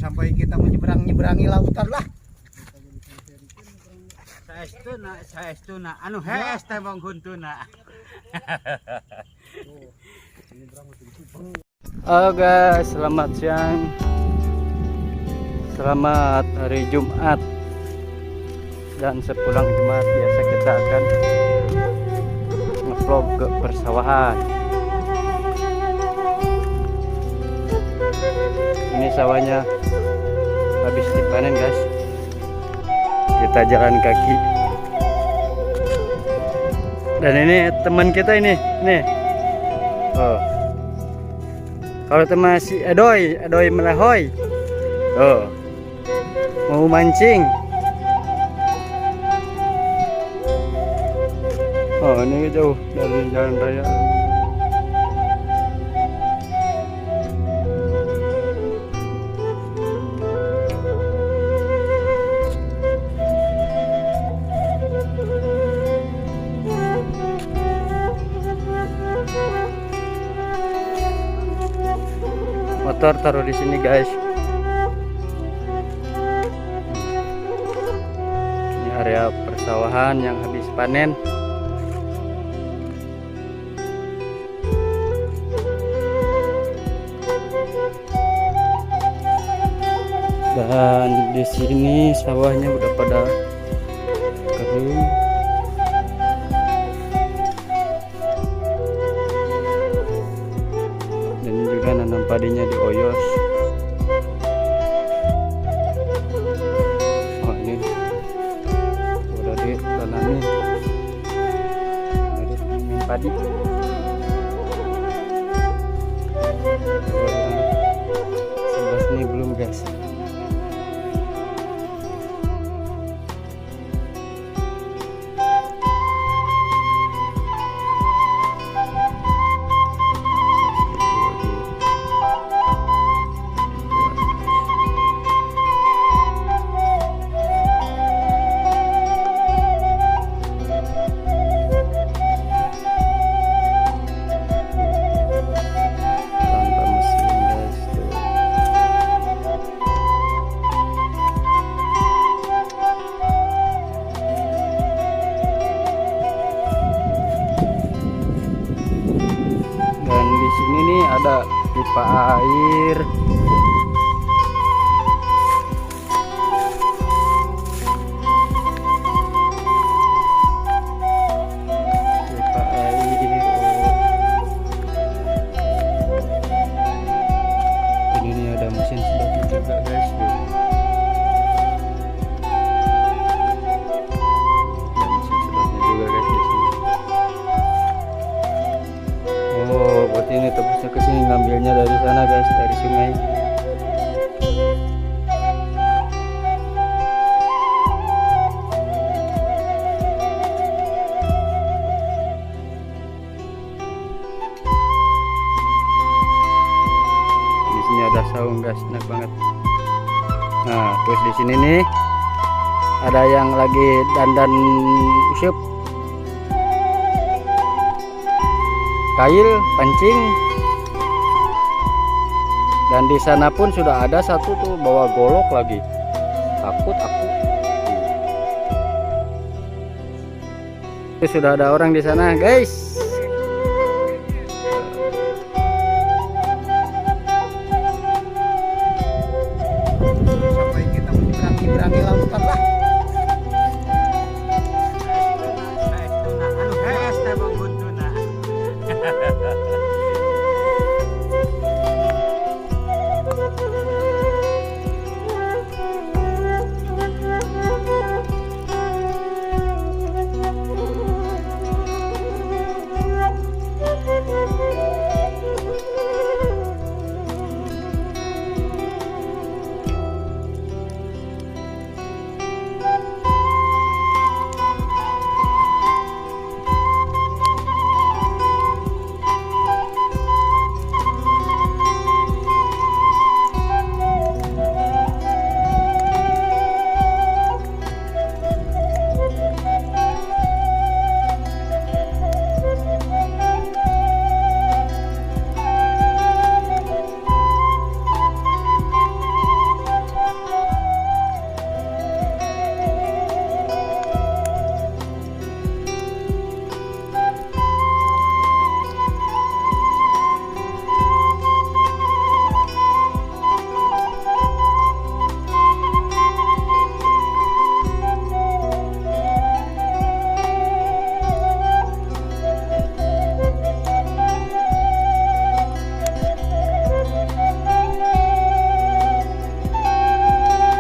sampai kita menyeberangi lautan lah. Saestuna anu hees teh Bang Huntuna. Halo guys, selamat siang. Selamat hari Jumat. Dan sepulang Jumat biasa kita akan nge-vlog ke persawahan. Ini sawahnya habis dipanen guys. Kita jalan kaki. Dan ini teman kita ini, nih. Oh. Kalau teman si Adoy melahoy. Oh. Mau mancing. Oh, ini jauh dari jalan raya. Motor taruh di sini guys. Ini area persawahan yang habis panen. Dan di sini sawahnya udah pada kering. Dan juga nanam padinya di oyos. Oh, ini udah ditanamin. Udah ditanamin padi. Sebelah sini belum guys. Ini nih ada pipa air. Pipa air. Oh. Ini nih ada mesin sedotnya juga guys. Ada mesin sedotnya juga guys di sini. Oh, buat ini tebusnya ke sini, ngambilnya dari sana guys, dari sungai. Di sini ada saung guys, enak banget. Nah, terus di sini nih ada yang lagi dandan usyup. Kail pancing. Dan di sana pun sudah ada satu tuh bawa golok lagi. Takut aku. Itu sudah ada orang di sana guys.